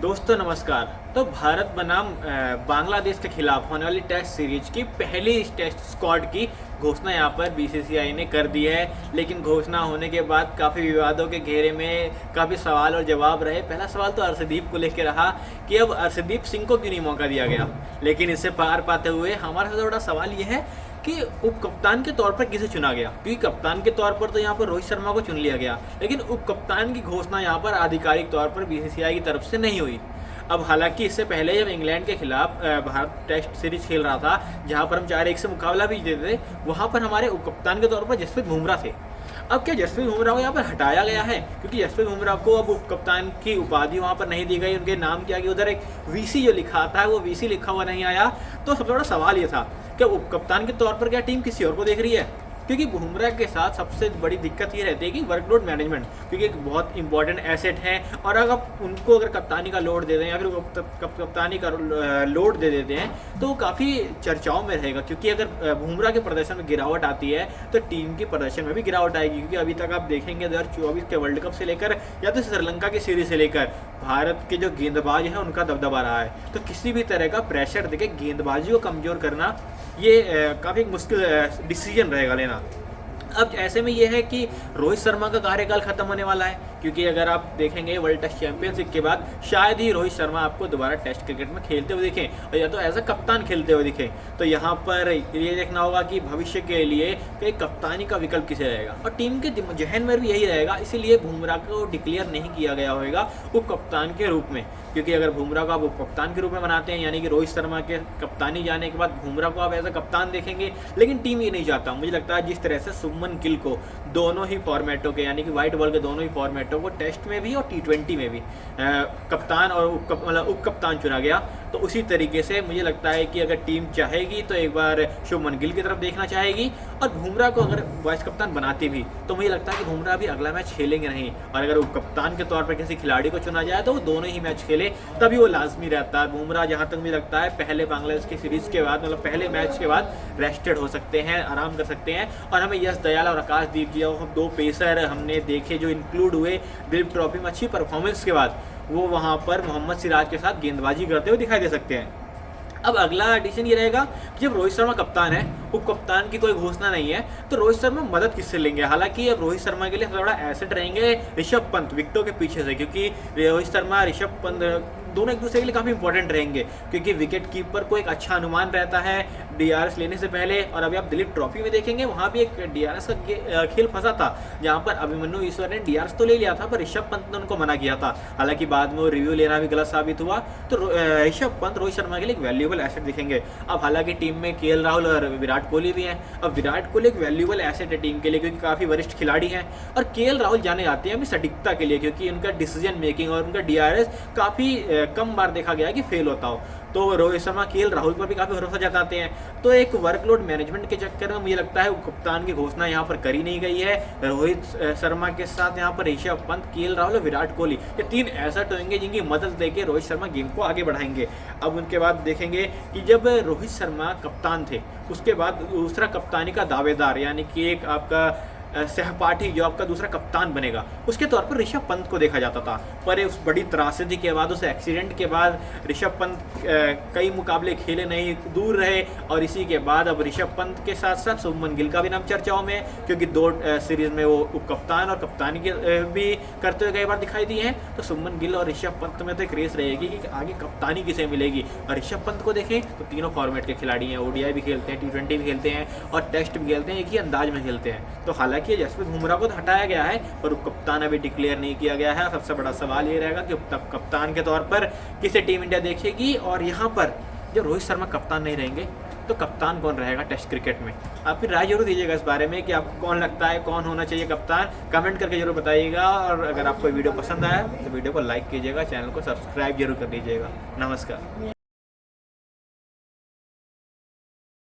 दोस्तों नमस्कार। तो भारत बनाम बांग्लादेश के खिलाफ होने वाली टेस्ट सीरीज की पहली टेस्ट स्क्वाड की घोषणा यहाँ पर बीसीसीआई ने कर दी है। लेकिन घोषणा होने के बाद काफ़ी विवादों के घेरे में काफ़ी सवाल और जवाब रहे। पहला सवाल तो अर्शदीप को लेकर रहा कि अब अर्शदीप सिंह को क्यों नहीं मौका दिया गया, लेकिन इससे पार पाते हुए हमारा सबसे बड़ा सवाल यह है कि उप कप्तान के तौर पर किसे चुना गया, क्योंकि कप्तान के तौर पर तो यहाँ पर रोहित शर्मा को चुन लिया गया, लेकिन उप कप्तान की घोषणा यहाँ पर आधिकारिक तौर पर बीसीसीआई की तरफ से नहीं हुई। अब हालांकि इससे पहले जब इंग्लैंड के खिलाफ भारत टेस्ट सीरीज खेल रहा था, जहां पर हम 4-1 से मुकाबला भी जीते थे, वहां पर हमारे उप कप्तान के तौर पर जसप्रीत बुमराह थे। अब क्या जसप्रीत बुमराह को यहाँ पर हटाया गया है क्योंकि जसप्रीत बुमराह को अब उप कप्तान की उपाधि वहाँ पर नहीं दी गई, उनके नाम के आगे उधर एक वीसी जो लिखा था वो वीसी लिखा हुआ नहीं आया। तो सबसे बड़ा सवाल ये था कि उप कप्तान के तौर पर क्या टीम किसी और को देख रही है, क्योंकि बुमराह के साथ सबसे बड़ी दिक्कत ये रहती है कि वर्कलोड मैनेजमेंट, क्योंकि एक बहुत इंपॉर्टेंट एसेट है और अगर आप उनको कप्तानी का लोड दे दें या फिर कप्तानी का लोड दे देते हैं तो वो काफ़ी चर्चाओं में रहेगा। क्योंकि अगर बुमराह के प्रदर्शन में गिरावट आती है तो टीम के प्रदर्शन में भी गिरावट आएगी, क्योंकि अभी तक आप देखेंगे 2024 के वर्ल्ड कप से लेकर या तो श्रीलंका की सीरीज से लेकर भारत के जो गेंदबाज हैं उनका दबदबा रहा है। तो किसी भी तरह का प्रेशर देके गेंदबाजी को कमज़ोर करना ये काफ़ी मुश्किल डिसीजन रहेगा लेना। अब ऐसे में यह है कि रोहित शर्मा का कार्यकाल खत्म होने वाला है, क्योंकि अगर आप देखेंगे वर्ल्ड टेस्ट चैंपियनशिप के बाद शायद ही रोहित शर्मा आपको दोबारा टेस्ट क्रिकेट में खेलते हुए दिखें और या तो एज अ कप्तान खेलते हुए दिखें। तो यहाँ पर ये देखना होगा कि भविष्य के लिए कि कप्तानी का विकल्प किसे रहेगा, और टीम के जहन में भी यही रहेगा। इसीलिए बुमराह को डिक्लेयर नहीं किया गया होगा उप कप्तान के रूप में, क्योंकि अगर बुमराह को आप उप कप्तान के रूप में बनाते हैं, यानी कि रोहित शर्मा के कप्तानी जाने के बाद बुमराह को आप एज अ कप्तान देखेंगे, लेकिन टीम ये नहीं चाहता। मुझे लगता है जिस तरह से शुभमन गिल को दोनों ही फॉर्मेटों के, यानी कि व्हाइट बॉल के दोनों ही फॉर्मेटों को टेस्ट में भी और T20 में भी कप्तान और उप कप्तान चुना गया, तो उसी तरीके से मुझे लगता है कि अगर टीम चाहेगी तो एक बार शुभमन गिल की तरफ देखना चाहेगी, और बुमराह को अगर वाइस कप्तान बनाती भी तो मुझे लगता है कि बुमराह भी अगला मैच खेलेंगे नहीं, और अगर उप कप्तान के तौर पर किसी खिलाड़ी को चुना जाए तो वो दोनों ही मैच खेले तभी वो लाजमी रहता है। बुमराह जहाँ तक मुझे लगता है पहले बांग्लादेश की सीरीज के बाद, मतलब पहले मैच के बाद रेस्टेड हो सकते हैं, आराम कर सकते हैं। और हमें यश दयाल और आकाशदीप जी, हम दो पेसर हमने देखे जो इंक्लूड हुए दिलीप ट्रॉफी में अच्छी परफॉर्मेंस के बाद, वो वहाँ पर मोहम्मद सिराज के साथ गेंदबाजी करते हुए दिखाई दे सकते हैं। अब अगला एडिशन ये रहेगा कि जब रोहित शर्मा कप्तान है, उप कप्तान की कोई घोषणा नहीं है, तो रोहित शर्मा मदद किससे लेंगे। हालांकि अब रोहित शर्मा के लिए सबसे बड़ा एसेट रहेंगे ऋषभ पंत विकेटों के पीछे से, क्योंकि रोहित शर्मा ऋषभ पंत दोनों एक दूसरे के लिए काफ़ी इंपॉर्टेंट रहेंगे, क्योंकि विकेट कीपर को एक अच्छा अनुमान रहता है डीआरएस लेने से पहले। और अभी आप दिलीप ट्रॉफी में देखेंगे वहाँ भी एक डीआरएस का खेल फंसा था, जहाँ पर अभिमन्यु ईश्वर ने डीआरएस तो ले लिया था पर ऋषभ पंत ने उनको मना किया था। हालांकि बाद में वो रिव्यू लेना भी गलत साबित हुआ। तो ऋषभ पंत रोहित शर्मा के लिए एक वैल्यूएबल एसेट दिखेंगे। अब हालांकि टीम में केएल राहुल और विराट कोहली भी हैं। अब विराट कोहली एक वैल्यूएबल एसेट है टीम के लिए, क्योंकि काफ़ी वरिष्ठ खिलाड़ी हैं, और केएल राहुल जाने जाते हैं अपनी सटीकता के लिए, क्योंकि उनका डिसीजन मेकिंग और उनका डीआरएस काफ़ी कम बार देखा गया है कि फेल होता हो। तो रोहित शर्मा केएल राहुल पर भी काफ़ी भरोसा जताते हैं। तो एक वर्कलोड मैनेजमेंट के चक्कर में मुझे लगता है कप्तान की घोषणा यहाँ पर करी नहीं गई है। रोहित शर्मा के साथ यहाँ पर ऋषभ पंत, केएल राहुल और विराट कोहली, ये तीन एसेट होंगे जिनकी मदद लेके रोहित शर्मा गेम को आगे बढ़ाएंगे। अब उनके बाद देखेंगे कि जब रोहित शर्मा कप्तान थे उसके बाद दूसरा कप्तानी का दावेदार, यानी कि एक आपका सहपाठी जो आपका दूसरा कप्तान बनेगा, उसके तौर पर ऋषभ पंत को देखा जाता था। पर उस बड़ी त्रासदी के बाद, उस एक्सीडेंट के बाद ऋषभ पंत कई मुकाबले खेले नहीं, दूर रहे, और इसी के बाद अब ऋषभ पंत के साथ साथ शुभमन गिल का भी नाम चर्चाओं में, क्योंकि दो सीरीज में वो उप कप्तान और कप्तानी के भी करते हुए कई बार दिखाई दिए हैं। तो शुभमन गिल और ऋषभ पंत में तो एक रेस रहेगी कि आगे कप्तानी किसे मिलेगी। और ऋषभ पंत को देखें तो तीनों फॉर्मेट के खिलाड़ी हैं, ओडीआई भी खेलते हैं, T20 भी खेलते हैं और टेस्ट भी खेलते हैं, एक ही अंदाज में खेलते हैं। तो हालांकि कि जसप्रीत बुमराह को तो हटाया गया है पर कप्तान अभी डिक्लेयर नहीं किया गया है। सबसे बड़ा सवाल ये रहेगा कि कप्तान के तौर पर किसे टीम इंडिया देखेगी, और यहाँ पर जब रोहित शर्मा कप्तान नहीं रहेंगे तो कप्तान कौन रहेगा टेस्ट क्रिकेट में। आप फिर राय जरूर दीजिएगा इस बारे में कि आपको कौन लगता है कौन होना चाहिए कप्तान, कमेंट करके जरूर बताइएगा। और अगर आपको वीडियो पसंद आया तो वीडियो को लाइक कीजिएगा, चैनल को सब्सक्राइब जरूर कर दीजिएगा। नमस्कार।